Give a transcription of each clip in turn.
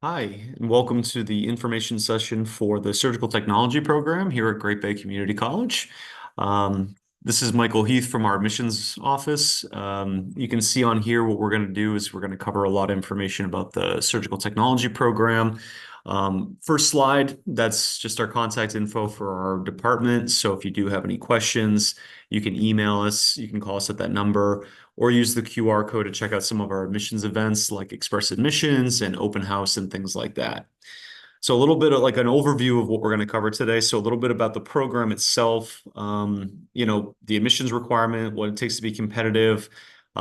Hi, and welcome to the information session for the surgical technology program here at Great Bay Community College. This is Michael Heath from our admissions office. You can see on here what we're going to do is we're going to cover a lot of information about the surgical technology program. First slide, that's just our contact info for our department. So if you do have any questions, you can email us, you can call us at that number, or use the QR code to check out some of our admissions events like Express Admissions and Open House and things like that. So a little bit of like an overview of what we're going to cover today. So a little bit about the program itself, the admissions requirement, what it takes to be competitive,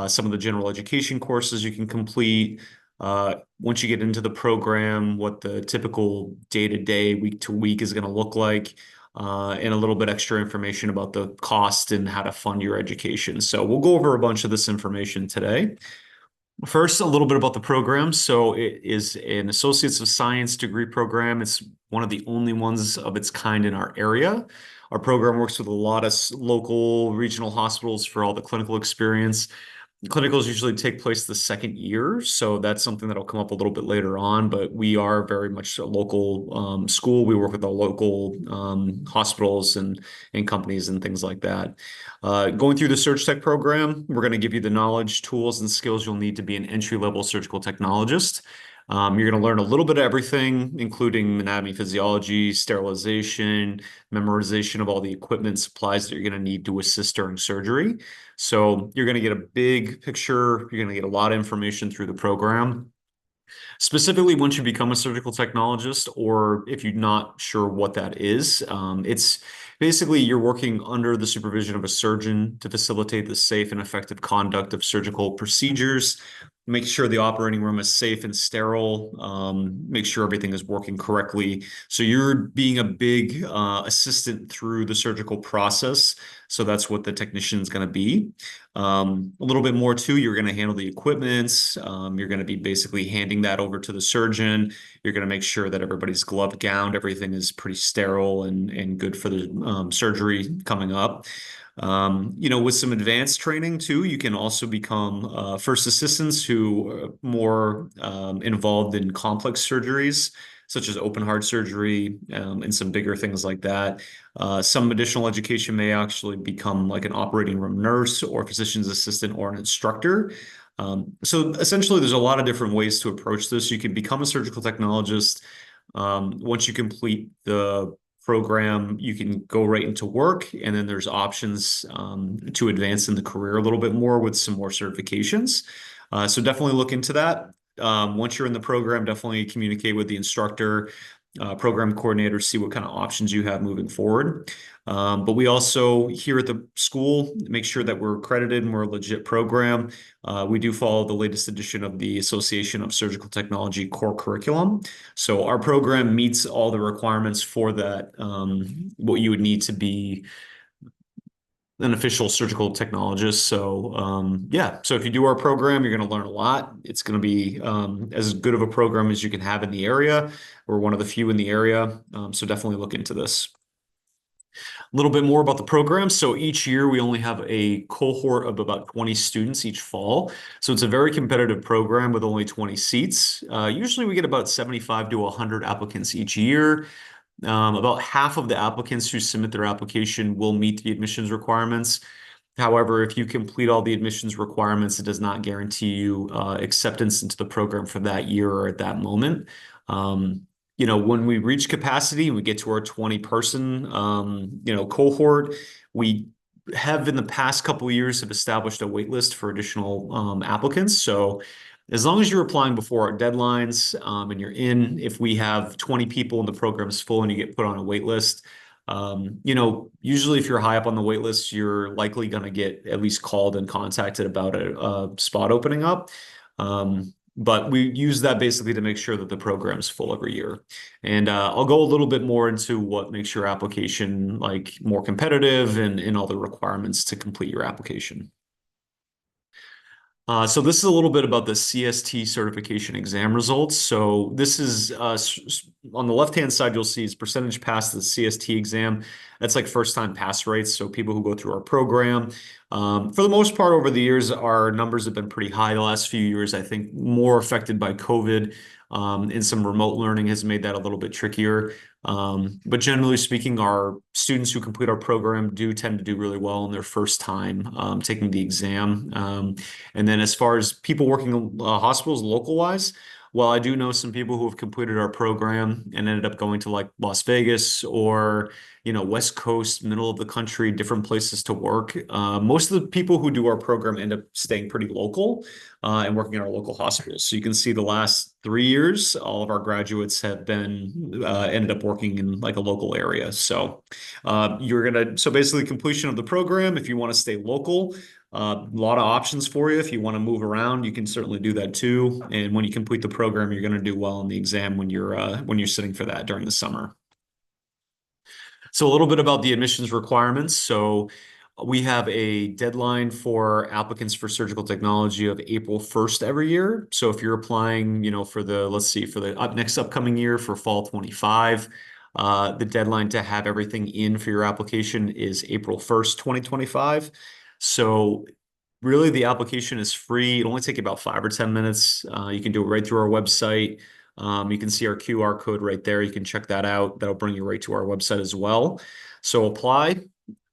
some of the general education courses you can complete. Once you get into the program, what the typical day-to-day, week-to-week is going to look like, and a little bit extra information about the cost and how to fund your education. So we'll go over a bunch of this information today. First, a little bit about the program. So it is an Associates of Science degree program. It's one of the only ones of its kind in our area. Our program works with a lot of local regional hospitals for all the clinical experience. Clinicals usually take place the second year, so that's something that'll come up a little bit later on, but we are very much a local school. We work with the local hospitals and companies and things like that. Going through the Surg Tech program, we're going to give you the knowledge, tools, and skills you'll need to be an entry-level surgical technologist. You're going to learn a little bit of everything, including anatomy, physiology, sterilization, memorization of all the equipment, supplies that you're going to need to assist during surgery. So you're going to get a big picture. You're going to get a lot of information through the program. Specifically, once you become a surgical technologist, or if you're not sure what that is, it's basically you're working under the supervision of a surgeon to facilitate the safe and effective conduct of surgical procedures, make sure the operating room is safe and sterile, make sure everything is working correctly. So you're being a big assistant through the surgical process. So that's what the technician is going to be. A little bit more too, you're going to handle the equipment. You're going to be basically handing that over to the surgeon. You're going to make sure that everybody's gloved, gowned, everything is pretty sterile and good for the surgery coming up. With some advanced training too, you can also become first assistants who are more involved in complex surgeries, such as open heart surgery and some bigger things like that. Some additional education may actually become like an operating room nurse or physician's assistant or an instructor. So essentially, there's a lot of different ways to approach this. You can become a surgical technologist. Once you complete the program, you can go right into work, and then there's options to advance in the career a little bit more with some more certifications. So definitely look into that. Once you're in the program, definitely communicate with the instructor, program coordinator, see what kind of options you have moving forward. But we also here at the school make sure that we're accredited and we're a legit program. We do follow the latest edition of the Association of Surgical Technology core curriculum. So our program meets all the requirements for that, what you would need to be an official surgical technologist. So so if you do our program, you're going to learn a lot. It's going to be as good of a program as you can have in the area. We're one of the few in the area. So definitely look into this. A little bit more about the program. So each year we only have a cohort of about 20 students each fall. So it's a very competitive program with only 20 seats. Usually we get about 75 to 100 applicants each year. About half of the applicants who submit their application will meet the admissions requirements. However, if you complete all the admissions requirements, it does not guarantee you acceptance into the program for that year or at that moment. When we reach capacity and we get to our 20-person, cohort, we have in the past couple of years have established a wait list for additional applicants. So as long as you're applying before our deadlines and you're in, if we have 20 people and the program is full and you get put on a wait list, usually if you're high up on the wait list, you're likely going to get at least called and contacted about a spot opening up. But we use that basically to make sure that the program's full every year. And I'll go a little bit more into what makes your application like more competitive and all the requirements to complete your application. So this is a little bit about the CST certification exam results. So this is on the left-hand side, you'll see is percentage pass the CST exam. That's like first-time pass rates. So people who go through our program. For the most part, over the years, our numbers have been pretty high. The last few years, I think, more affected by COVID, and some remote learning has made that a little bit trickier. But generally speaking, our students who complete our program do tend to do really well in their first time taking the exam. And then as far as people working in hospitals local wise, well, I do know some people who have completed our program and ended up going to like Las Vegas or, West Coast, middle of the country, different places to work. Most of the people who do our program end up staying pretty local and working in our local hospitals. So you can see the last 3 years, all of our graduates have been ended up working in like a local area. So so basically completion of the program, if you want to stay local, a lot of options for you. If you want to move around, you can certainly do that too. And when you complete the program, you're going to do well in the exam when you're sitting for that during the summer. So a little bit about the admissions requirements. So we have a deadline for applicants for surgical technology of April 1st every year. So if you're applying, for let's see, for the next upcoming year for fall 25, the deadline to have everything in for your application is April 1st, 2025. So really the application is free. It'll only take you about 5 or 10 minutes. You can do it right through our website. You can see our QR code right there. You can check that out. That'll bring you right to our website as well. So apply,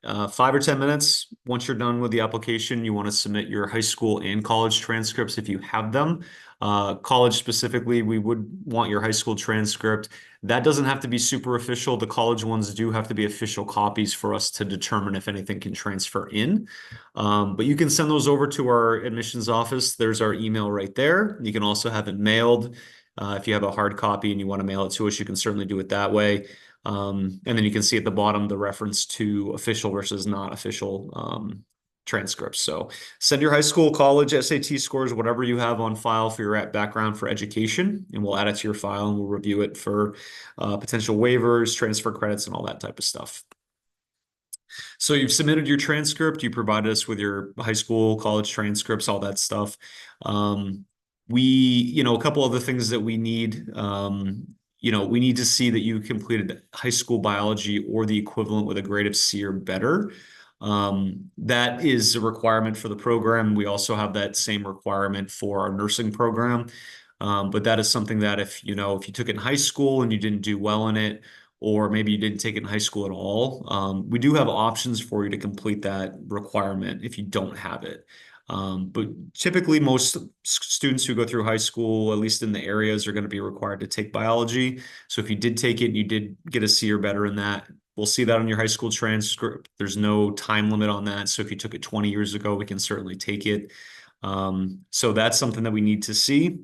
5 or 10 minutes. Once you're done with the application, you want to submit your high school and college transcripts if you have them. College specifically, we would want your high school transcript. That doesn't have to be super official. The college ones do have to be official copies for us to determine if anything can transfer in. But you can send those over to our admissions office. There's our email right there. You can also have it mailed. If you have a hard copy and you want to mail it to us, you can certainly do it that way. And then you can see at the bottom the reference to official versus not official transcripts. So send your high school, college, SAT scores, whatever you have on file for your background for education, and we'll add it to your file and we'll review it for potential waivers, transfer credits, and all that type of stuff. So you've submitted your transcript, you provided us with your high school, college transcripts, all that stuff. A couple other things that we need. We need to see that you completed high school biology or the equivalent with a grade of C or better. That is a requirement for the program. We also have that same requirement for our nursing program. But that is something that if you took it in high school and you didn't do well in it, or maybe you didn't take it in high school at all, we do have options for you to complete that requirement if you don't have it. But typically, most students who go through high school, at least in the areas, are going to be required to take biology. So if you did take it and you did get a C or better in that, we'll see that on your high school transcript. There's no time limit on that. So if you took it 20 years ago, we can certainly take it. So that's something that we need to see.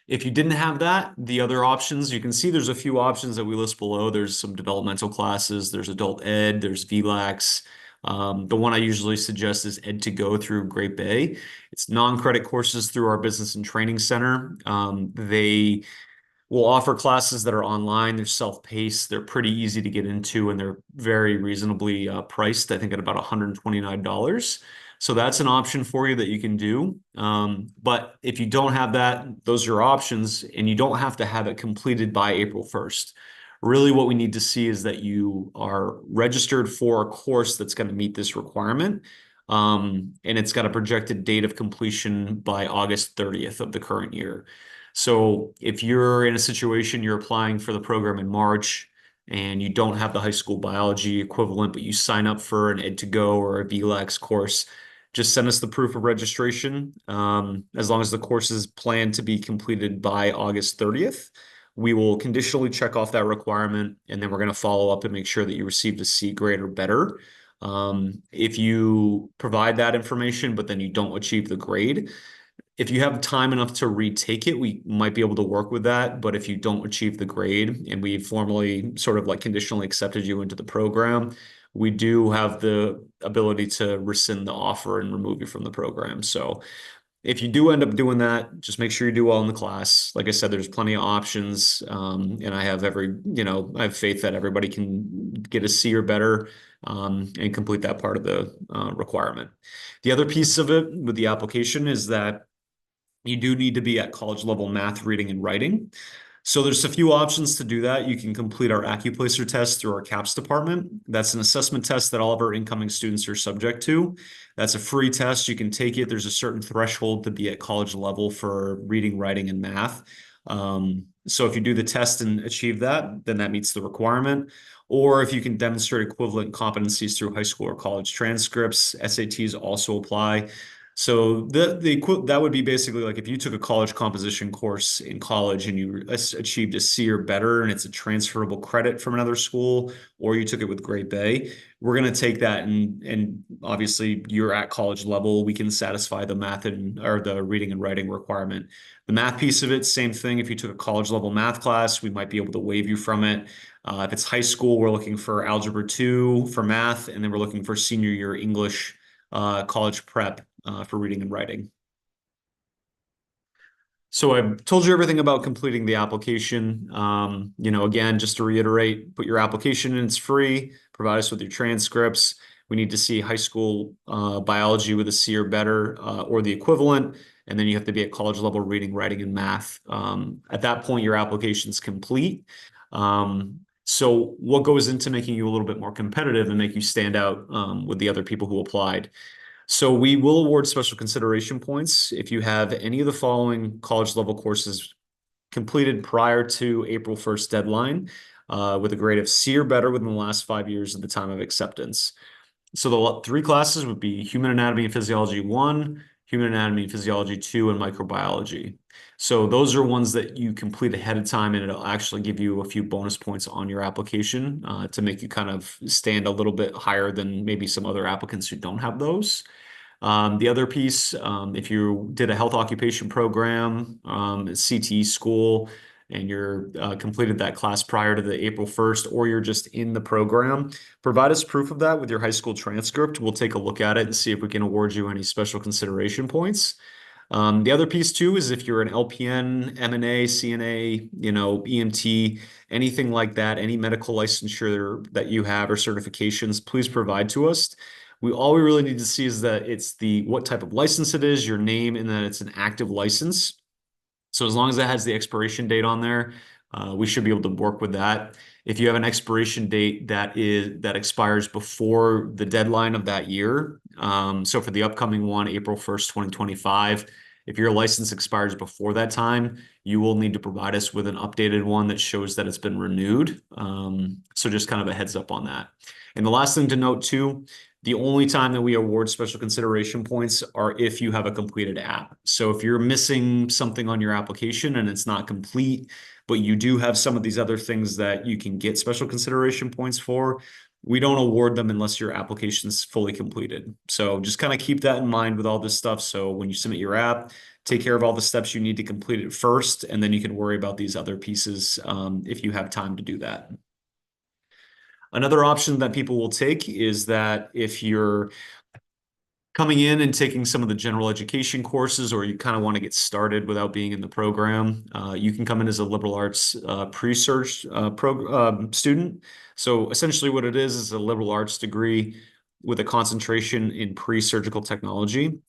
If you didn't have that, the other options, you can see there's a few options that we list below. There's some developmental classes, there's adult ed, there's VLAX. The one I usually suggest is Ed to Go through Great Bay. It's non-credit courses through our Business and Training Center. They will offer classes that are online. They're self-paced. They're pretty easy to get into, and they're very reasonably priced, I think at about $129. So that's an option for you that you can do. But if you don't have that, those are your options, and you don't have to have it completed by April 1st. Really, what we need to see is that you are registered for a course that's going to meet this requirement. And it's got a projected date of completion by August 30th of the current year. So if you're in a situation, you're applying for the program in March and you don't have the high school biology equivalent, but you sign up for an Ed to Go or a VLAX course, just send us the proof of registration. As long as the course is planned to be completed by August 30th, we will conditionally check off that requirement, and then we're going to follow up and make sure that you received a C grade or better. If you provide that information, but then you don't achieve the grade, if you have time enough to retake it, we might be able to work with that. But if you don't achieve the grade and we formally sort of like conditionally accepted you into the program, we do have the ability to rescind the offer and remove you from the program. So If you do end up doing that, just make sure you do well in the class. Like I said, there's plenty of options. And I have I have faith that everybody can get a C or better, and complete that part of the requirement. The other piece of it with the application is that you do need to be at college level math, reading, and writing. So there's a few options to do that. You can complete our AccuPlacer test through our CAPS department. That's an assessment test that all of our incoming students are subject to. That's a free test. You can take it. There's a certain threshold to be at college level for reading, writing, and math. So if you do the test and achieve that, then that meets the requirement. Or if you can demonstrate equivalent competencies through high school or college transcripts, SATs also apply. So that would be basically like if you took a college composition course in college and you achieved a C or better, and it's a transferable credit from another school, or you took it with Great Bay, we're going to take that and obviously you're at college level. We can satisfy the math or the reading and writing requirement. The math piece of it, same thing. If you took a college level math class, we might be able to waive you from it. If it's high school, we're looking for Algebra 2 for math, and then we're looking for senior year English college prep for reading and writing. So I've told you everything about completing the application. Again, just to reiterate, put your application in, it's free. Provide us with your transcripts. We need to see high school biology with a C or better, or the equivalent. And then you have to be at college level reading, writing, and math. At that point, your application's complete. So what goes into making you a little bit more competitive and make you stand out with the other people who applied? So we will award special consideration points if you have any of the following college level courses completed prior to April 1st deadline, with a grade of C or better within the last 5 years at the time of acceptance. So the three classes would be Human Anatomy and Physiology 1, Human Anatomy and Physiology 2, and Microbiology. So those are ones that you complete ahead of time, and it'll actually give you a few bonus points on your application to make you kind of stand a little bit higher than maybe some other applicants who don't have those. The other piece, if you did a health occupation program, CTE school, and you're completed that class prior to the April 1st, or you're just in the program, provide us proof of that with your high school transcript. We'll take a look at it and see if we can award you any special consideration points. The other piece too is if you're an LPN, MNA, CNA, EMT, anything like that, any medical licensure that you have or certifications, please provide to us. All we really need to see is that it's what type of license it is, your name, and that it's an active license. So as long as that has the expiration date on there, we should be able to work with that. If you have an expiration date that expires before the deadline of that year, so for the upcoming one, April 1st, 2025, if your license expires before that time, you will need to provide us with an updated one that shows that it's been renewed. So just kind of a heads up on that. And the last thing to note too, the only time that we award special consideration points are if you have a completed app. So if you're missing something on your application and it's not complete, but you do have some of these other things that you can get special consideration points for, we don't award them unless your application's fully completed. So just kind of keep that in mind with all this stuff. So when you submit your app, take care of all the steps you need to complete it first, and then you can worry about these other pieces if you have time to do that. Another option that people will take is that if you're coming in and taking some of the general education courses, or you kind of want to get started without being in the program, you can come in as a liberal arts pre-search student. So essentially what it is a liberal arts degree with a concentration in pre-surgical technology.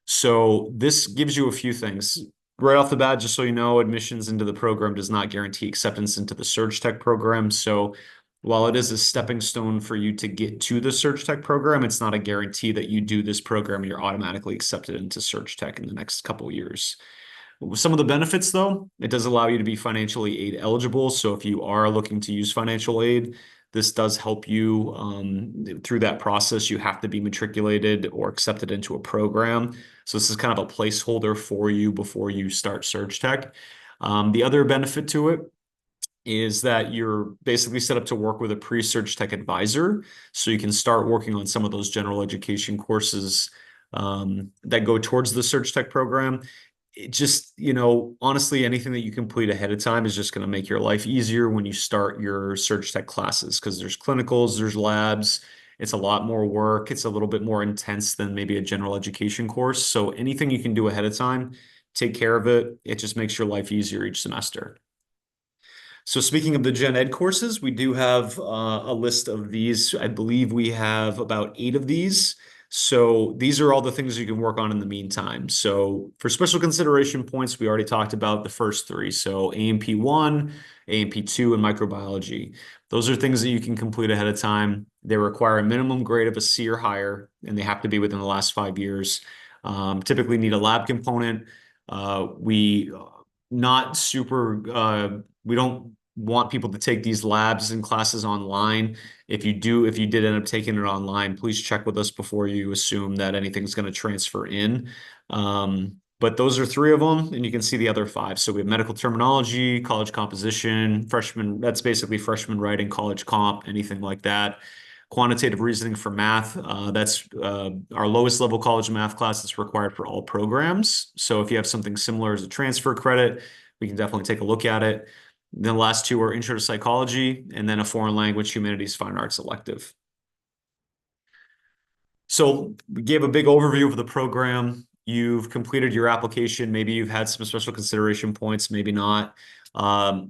So this gives you a few things. Right off the bat, just so you know, admissions into the program does not guarantee acceptance into the Surg Tech program. So while it is a stepping stone for you to get to the Surg Tech program, it's not a guarantee that you do this program and you're automatically accepted into Surg Tech in the next couple of years. Some of the benefits, though, it does allow you to be financially aid eligible. So if you are looking to use financial aid, this does help you through that process. You have to be matriculated or accepted into a program. So this is kind of a placeholder for you before you start Surg Tech. The other benefit to it is that you're basically set up to work with a pre-Surg Tech advisor. So you can start working on some of those general education courses that go towards the Surg Tech program. It just, honestly, anything that you complete ahead of time is just going to make your life easier when you start your Surg Tech classes, because there's clinicals, there's labs, It's a lot more work. It's a little bit more intense than maybe a general education course. So anything you can do ahead of time, take care of it. It just makes your life easier each semester. So speaking of the gen ed courses, we do have a list of these. I believe we have about 8 of these. So these are all the things you can work on in the meantime. So for special consideration points, we already talked about the first 3. So AMP1, AMP2, and microbiology. Those are things that you can complete ahead of time. They require a minimum grade of a C or higher, and they have to be within the last 5 years. Typically need a lab component. We not super we don't want people to take these labs and classes online. If you did end up taking it online, please check with us before you assume that anything's going to transfer in. But those are 3 of them, and you can see the other 5. So we have medical terminology, college composition, freshman, that's basically freshman writing, college comp, anything like that. Quantitative reasoning for math, that's our lowest level college math class that's required for all programs. So if you have something similar as a transfer credit, we can definitely take a look at it. Then the last 2 are intro to psychology, and then a foreign language, humanities, fine arts elective. So we gave a big overview of the program. You've completed your application. Maybe you've had some special consideration points, maybe not.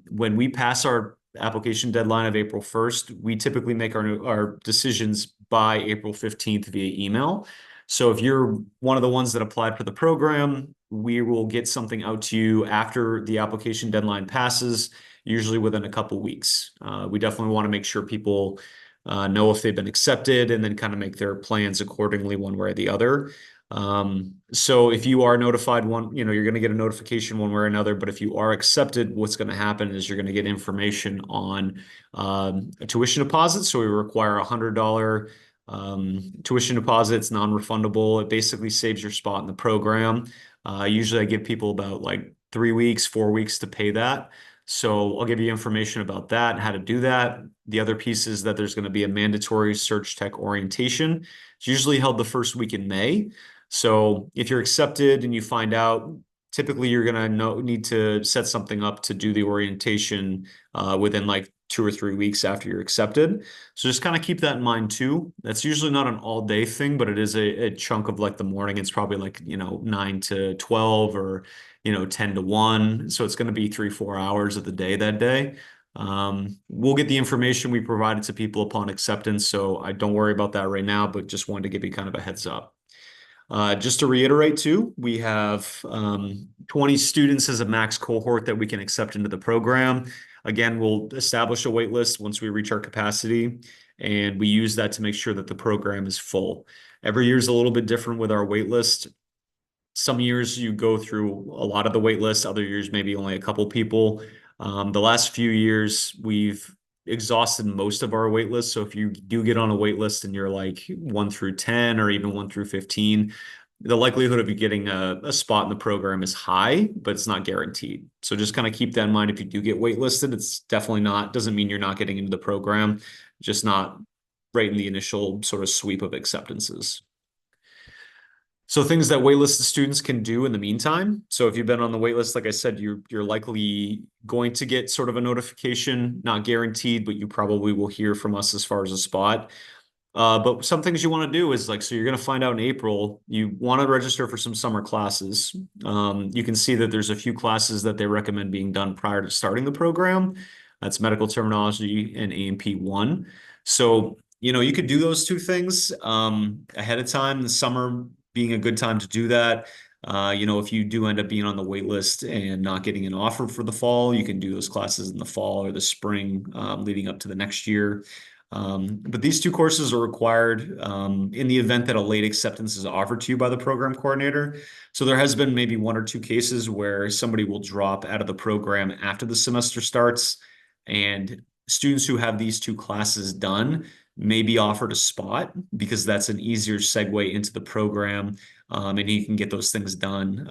When we pass our application deadline of April 1st, we typically make our decisions by April 15th via email. So if you're one of the ones that applied for the program, we will get something out to you after the application deadline passes, usually within a couple weeks. We definitely want to make sure people know if they've been accepted, and then kind of make their plans accordingly one way or the other. So if you are notified you're going to get a notification one way or another, but if you are accepted, what's going to happen is you're going to get information on a tuition deposit. So we require $100 tuition deposit. It's non-refundable. It basically saves your spot in the program. Usually I give people about like 3 weeks, 4 weeks to pay that. So I'll give you information about that and how to do that. The other piece is that there's going to be a mandatory search tech orientation. It's usually held the first week in May. So if you're accepted and you find out, typically you're going to need to set something up to do the orientation within like 2 or 3 weeks after you're accepted. So just kind of keep that in mind too. That's usually not an all day thing, but it is a chunk of like the morning. It's probably like, 9 to 12 or 10 to 1. So it's going to be 3, 4 hours of the day that day. We'll get the information we provided to people upon acceptance. So I don't worry about that right now, but just wanted to give you kind of a heads up. Just to reiterate too, we have 20 students as a max cohort that we can accept into the program. Again, we'll establish a wait list once we reach our capacity, and we use that to make sure that the program is full. Every year is a little bit different with our wait list. Some years you go through a lot of the wait list, other years maybe only a couple people. The last few years we've exhausted most of our wait list. So if you do get on a wait list and you're like 1 through 10 or even 1 through 15, the likelihood of you getting a spot in the program is high, but it's not guaranteed. So just kind of keep that in mind. If you do get waitlisted, it's definitely doesn't mean you're not getting into the program, just not right in the initial sort of sweep of acceptances. So things that waitlisted students can do in the meantime. So if you've been on the waitlist, like I said, you're likely going to get sort of a notification, not guaranteed, but you probably will hear from us as far as a spot. But some things you want to do is so you're going to find out in April, you want to register for some summer classes. You can see that there's a few classes that they recommend being done prior to starting the program. That's medical terminology and AMP1. So, you could do those 2 things ahead of time. The summer being a good time to do that. If you do end up being on the wait list and not getting an offer for the fall, you can do those classes in the fall or the spring leading up to the next year. But these 2 courses are required in the event that a late acceptance is offered to you by the program coordinator. So there has been maybe 1 or 2 cases where somebody will drop out of the program after the semester starts, and students who have these 2 classes done may be offered a spot because that's an easier segue into the program, and you can get those things done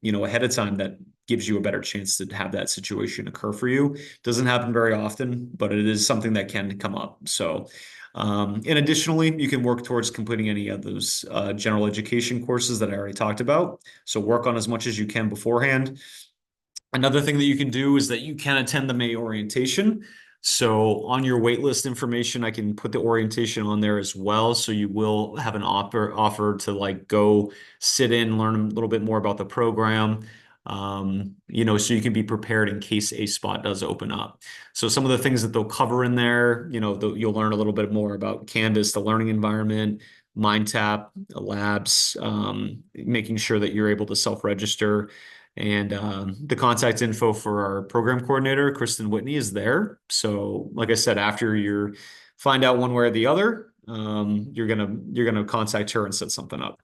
ahead of time. That gives you a better chance to have that situation occur for you. Doesn't happen very often, but it is something that can come up. So, and additionally, you can work towards completing any of those general education courses that I already talked about. So work on as much as you can beforehand. Another thing that you can do is that you can attend the May orientation. So on your waitlist information, I can put the orientation on there as well. So you will have an offer to like go sit in, learn a little bit more about the program. So you can be prepared in case a spot does open up. So some of the things that they'll cover in there, you'll learn a little bit more about Canvas, the learning environment, MindTap, labs, making sure that you're able to self-register. And the contact info for our program coordinator, Kristen Whitney, is there. So, like I said, after you find out one way or the other, you're gonna contact her and set something up.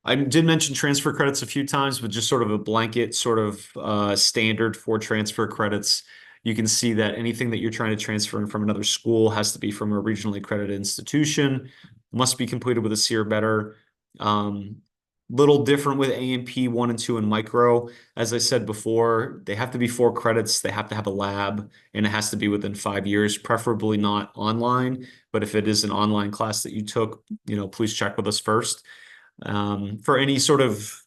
I did mention transfer credits a few times, but just sort of a blanket sort of standard for transfer credits. You can see that anything that you're trying to transfer in from another school has to be from a regionally accredited institution, must be completed with a C or better. Um, Little different with A&P 1 and 2 and micro. As I said before, they have to be 4 credits. They have to have a lab, and it has to be within 5 years, preferably not online. But if it is an online class that you took, please check with us first. For any sort of,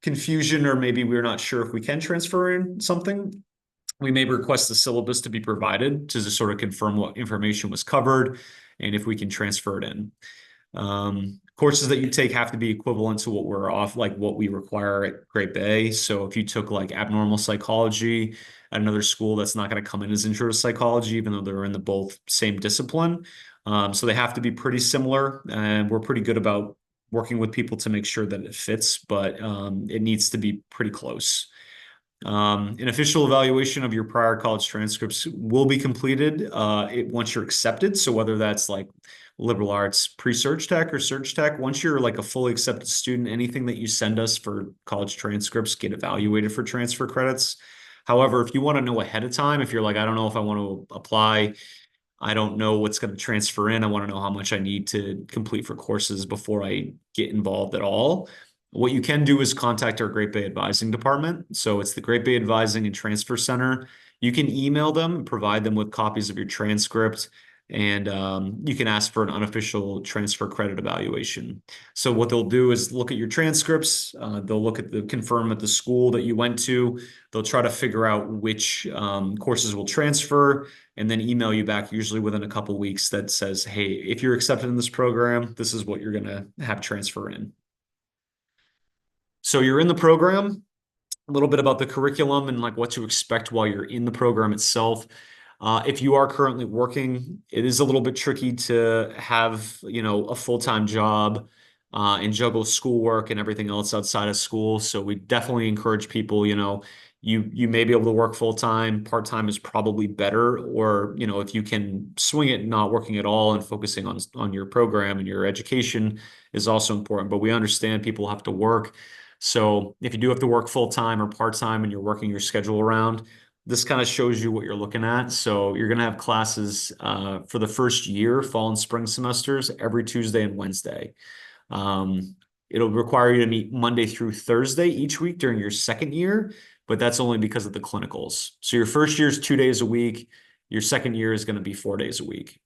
confusion, or maybe we're not sure if we can transfer in something, we may request the syllabus to be provided to just sort of confirm what information was covered and if we can transfer it in. Courses that you take have to be equivalent to what we require at Great Bay. So if you took like abnormal psychology at another school, that's not going to come in as intro to psychology, even though they're in the both same discipline. So they have to be pretty similar, and we're pretty good about working with people to make sure that it fits, but it needs to be pretty close. An official evaluation of your prior college transcripts will be completed once you're accepted. So whether that's like liberal arts pre-search tech or search tech, once you're like a fully accepted student, anything that you send us for college transcripts get evaluated for transfer credits. However, if you want to know ahead of time, if you're like, I don't know if I want to apply, I don't know what's going to transfer in, I want to know how much I need to complete for courses before I get involved at all. What you can do is contact our Great Bay Advising Department. So it's the Great Bay Advising and Transfer Center. You can email them, provide them with copies of your transcript, and you can ask for an unofficial transfer credit evaluation. So what they'll do is look at your transcripts. They'll look at confirm at the school that you went to. They'll try to figure out which courses will transfer, and then email you back, usually within a couple weeks, that says, hey, if you're accepted in this program, this is what you're going to have transfer in. So you're in the program, a little bit about the curriculum and like what to expect while you're in the program itself. If you are currently working, it is a little bit tricky to have, a full-time job and juggle schoolwork and everything else outside of school. So we definitely encourage people, you may be able to work full-time. Part-time is probably better, or, if you can swing it, not working at all and focusing on your program and your education is also important. But we understand people have to work. So if you do have to work full-time or part-time and you're working your schedule around, this kind of shows you what you're looking at. So you're going to have classes for the first year, fall and spring semesters, every Tuesday and Wednesday. It'll require you to meet Monday through Thursday each week during your second year, but that's only because of the clinicals. So your first year is 2 days a week. Your second year is going to be 4 days a week.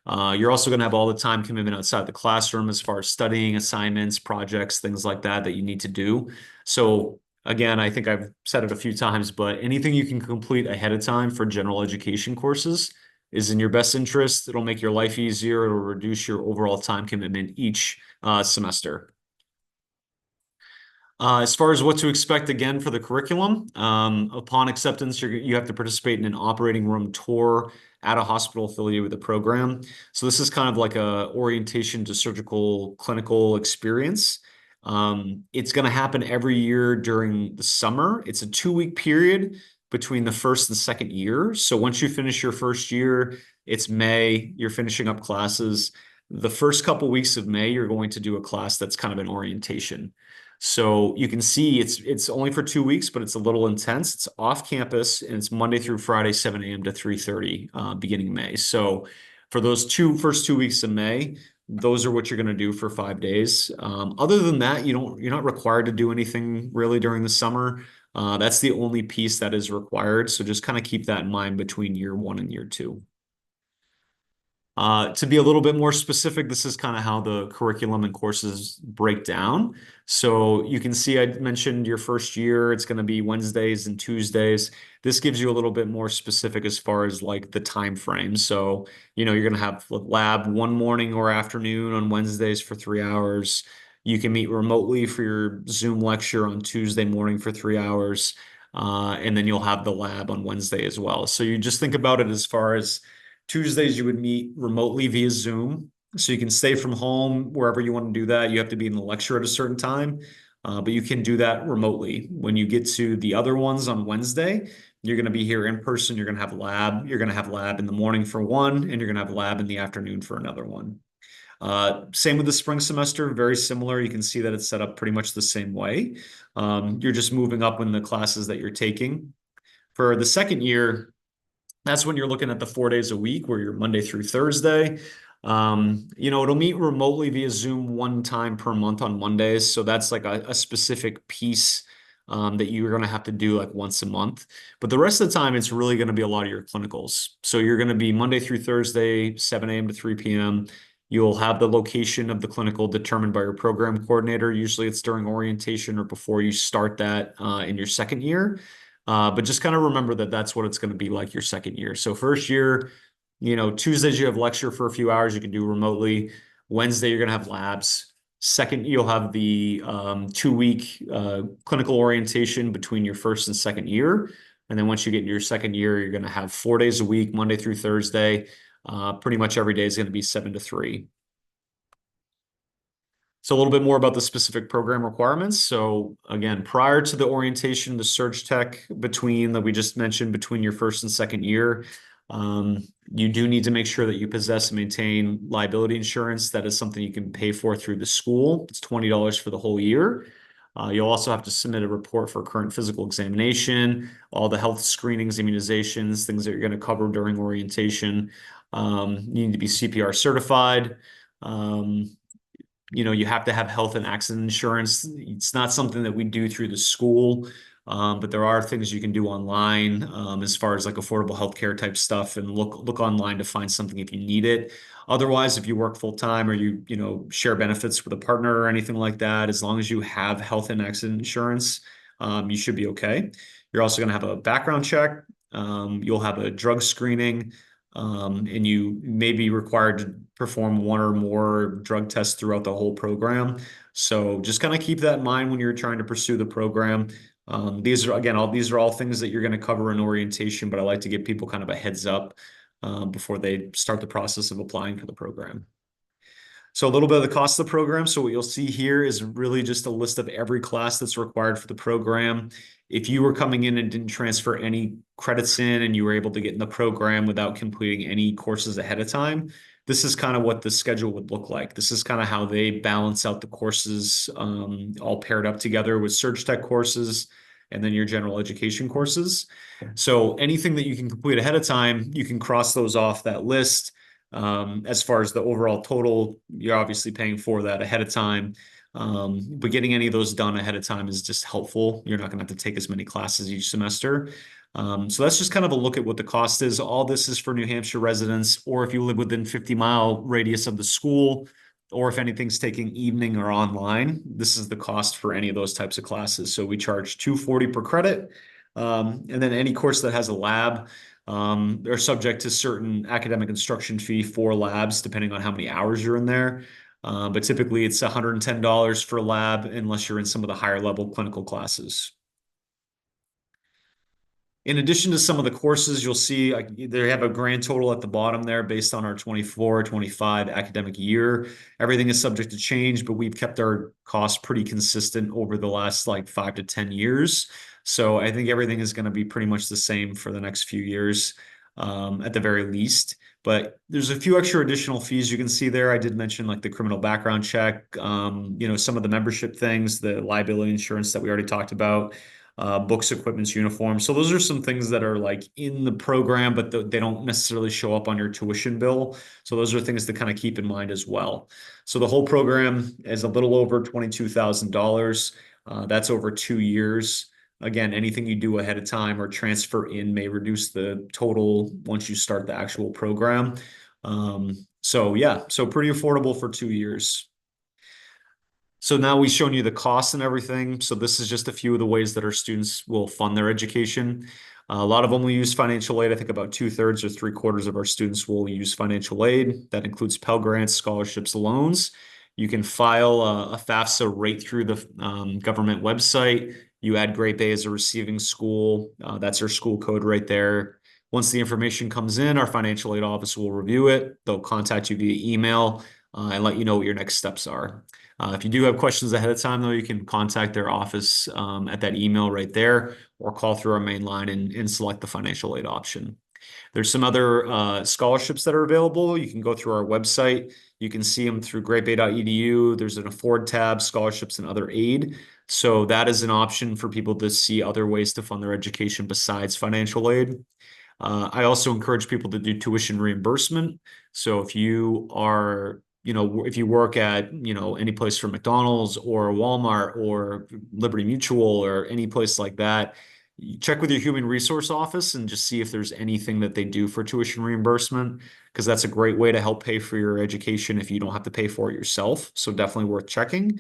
You're also going to have all the time commitment outside the classroom as far as studying, assignments, projects, things like that you need to do. So again, I think I've said it a few times, but anything you can complete ahead of time for general education courses is in your best interest. It'll make your life easier. It'll reduce your overall time commitment each semester. As far as what to expect again for the curriculum, upon acceptance, you have to participate in an operating room tour at a hospital affiliated with the program. So this is kind of like a orientation to surgical clinical experience. It's going to happen every year during the summer. It's a 2-week period between the first and second year. So once you finish your first year, it's May, you're finishing up classes. The first couple weeks of May, you're going to do a class that's kind of an orientation. So you can see it's only for 2 weeks, but it's a little intense. It's off campus, and it's Monday through Friday, 7 a.m. to 3:30, beginning May. So for those first 2 weeks of May, those are what you're going to do for 5 days. Other than that, you're not required to do anything really during the summer. That's the only piece that is required. So just kind of keep that in mind between year 1 and year 2. To be a little bit more specific, this is kind of how the curriculum and courses break down. So you can see I mentioned your first year, it's going to be Wednesdays and Tuesdays. This gives you a little bit more specific as far as like the time frame. So, you're going to have lab one morning or afternoon on Wednesdays for 3 hours. You can meet remotely for your Zoom lecture on Tuesday morning for 3 hours. And then you'll have the lab on Wednesday as well. So you just think about it as far as Tuesdays, you would meet remotely via Zoom. So you can stay from home wherever you want to do that. You have to be in the lecture at a certain time, but you can do that remotely. When you get to the other ones on Wednesday, you're going to be here in person. You're going to have lab. You're going to have lab in the morning for one, and you're going to have lab in the afternoon for another one. Same with the spring semester, very similar. You can see that it's set up pretty much the same way. You're just moving up in the classes that you're taking. For the second year, that's when you're looking at the 4 days a week where you're Monday through Thursday. It'll meet remotely via Zoom one time per month on Mondays. So that's like a specific piece that you're going to have to do like once a month. But the rest of the time, it's really going to be a lot of your clinicals. So you're going to be Monday through Thursday, 7 a.m. to 3 p.m. You'll have the location of the clinical determined by your program coordinator. Usually it's during orientation or before you start that in your second year. But just kind of remember that that's what it's going to be like your second year. So first year, Tuesdays you have lecture for a few hours you can do remotely. Wednesday you're going to have labs. Second, you'll have the 2 week clinical orientation between your first and second year. And then once you get into your second year, you're going to have 4 days a week, Monday through Thursday. Pretty much every day is going to be 7 to 3. So a little bit more about the specific program requirements. So again, prior to the orientation, the surge tech that we just mentioned between your first and second year, you do need to make sure that you possess and maintain liability insurance. That is something you can pay for through the school. It's $20 for the whole year. You'll also have to submit a report for current physical examination, all the health screenings, immunizations, things that you're going to cover during orientation. You need to be CPR certified. You have to have health and accident insurance. It's not something that we do through the school, but there are things you can do online as far as like affordable healthcare type stuff, and look online to find something if you need it. Otherwise, if you work full time or you share benefits with a partner or anything like that, as long as you have health and accident insurance, you should be okay. You're also going to have a background check. You'll have a drug screening. And you may be required to perform one or more drug tests throughout the whole program. So just kind of keep that in mind when you're trying to pursue the program. These are all things that you're going to cover in orientation, but I like to give people kind of a heads up before they start the process of applying for the program. So a little bit of the cost of the program. So what you'll see here is really just a list of every class that's required for the program. If you were coming in and didn't transfer any credits in and you were able to get in the program without completing any courses ahead of time, this is kind of what the schedule would look like. This is kind of how they balance out the courses all paired up together with Surge Tech courses and then your general education courses. So anything that you can complete ahead of time, you can cross those off that list. As far as the overall total, you're obviously paying for that ahead of time. But getting any of those done ahead of time is just helpful. You're not going to have to take as many classes each semester. So that's just kind of a look at what the cost is. All this is for New Hampshire residents, or if you live within 50-mile radius of the school, or if anything's taking evening or online, this is the cost for any of those types of classes. So we charge $240 per credit. And then any course that has a lab, they're subject to certain academic instruction fee for labs, depending on how many hours you're in there. But typically it's $110 for a lab unless you're in some of the higher level clinical classes. In addition to some of the courses, you'll see they have a grand total at the bottom there based on our 24-25 academic year. Everything is subject to change, but we've kept our costs pretty consistent over the last like 5 to 10 years. So I think everything is going to be pretty much the same for the next few years, at the very least. But there's a few extra additional fees you can see there. I did mention like the criminal background check, some of the membership things, the liability insurance that we already talked about, books, equipments, uniforms. So those are some things that are like in the program, but they don't necessarily show up on your tuition bill. So those are things to kind of keep in mind as well. So the whole program is a little over $22,000. That's over 2 years. Again, anything you do ahead of time or transfer in may reduce the total once you start the actual program. So yeah, so pretty affordable for 2 years. So now we've shown you the costs and everything. So this is just a few of the ways that our students will fund their education. A lot of them will use financial aid. I think about 2/3 or 3/4 of our students will use financial aid. That includes Pell Grants, scholarships, loans. You can file a FAFSA right through the government website. You add Great Bay as a receiving school. That's our school code right there. Once the information comes in, our financial aid office will review it. They'll contact you via email and let you know what your next steps are. If you do have questions ahead of time, though, you can contact their office at that email right there or call through our main line and select the financial aid option. There's some other scholarships that are available. You can go through our website. You can see them through greatbay.edu. There's an afford tab, scholarships and other aid. So that is an option for people to see other ways to fund their education besides financial aid. I also encourage people to do tuition reimbursement. So if you are, if you work at, any place from McDonald's or Walmart or Liberty Mutual or any place like that, you check with your human resource office and just see if there's anything that they do for tuition reimbursement, because that's a great way to help pay for your education if you don't have to pay for it yourself. So definitely worth checking.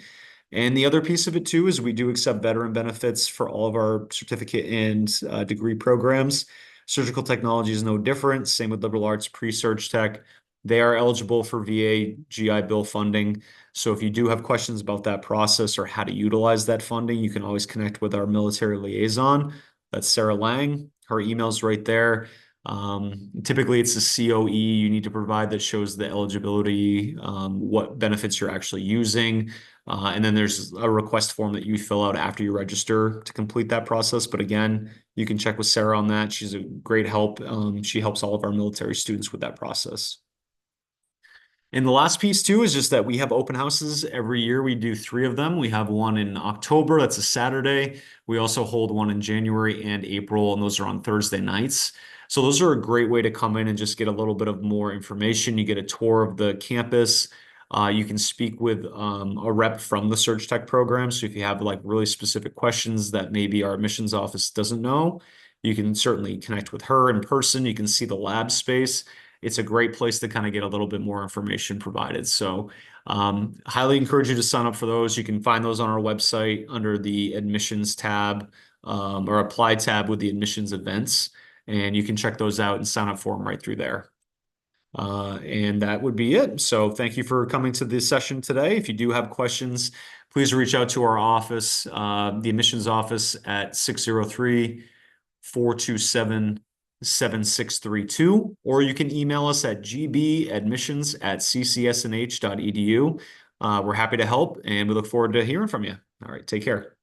And the other piece of it too is we do accept veteran benefits for all of our certificate and degree programs. Surgical technology is no different. Same with liberal arts, pre-surg tech. They are eligible for VA GI Bill funding. So if you do have questions about that process or how to utilize that funding, you can always connect with our military liaison. That's Sarah Lang. Her email's right there. Typically, it's a COE you need to provide that shows the eligibility, what benefits you're actually using. And then there's a request form that you fill out after you register to complete that process. But again, you can check with Sarah on that. She's a great help. She helps all of our military students with that process. And the last piece too is just that we have open houses every year. We do three of them. We have one in October, that's a Saturday. We also hold one in January and April, and those are on Thursday nights. So those are a great way to come in and just get a little bit of more information. You get a tour of the campus. You can speak with a rep from the Surg Tech program. So if you have like really specific questions that maybe our admissions office doesn't know, you can certainly connect with her in person. You can see the lab space. It's a great place to kind of get a little bit more information provided. So highly encourage you to sign up for those. You can find those on our website under the admissions tab or apply tab with the admissions events. And you can check those out and sign up for them right through there. And that would be it. So thank you for coming to this session today. If you do have questions, please reach out to our office, the admissions office at 603-427-7632, or you can email us at gbadmissions@ccsnh.edu. We're happy to help and we look forward to hearing from you. All right, take care.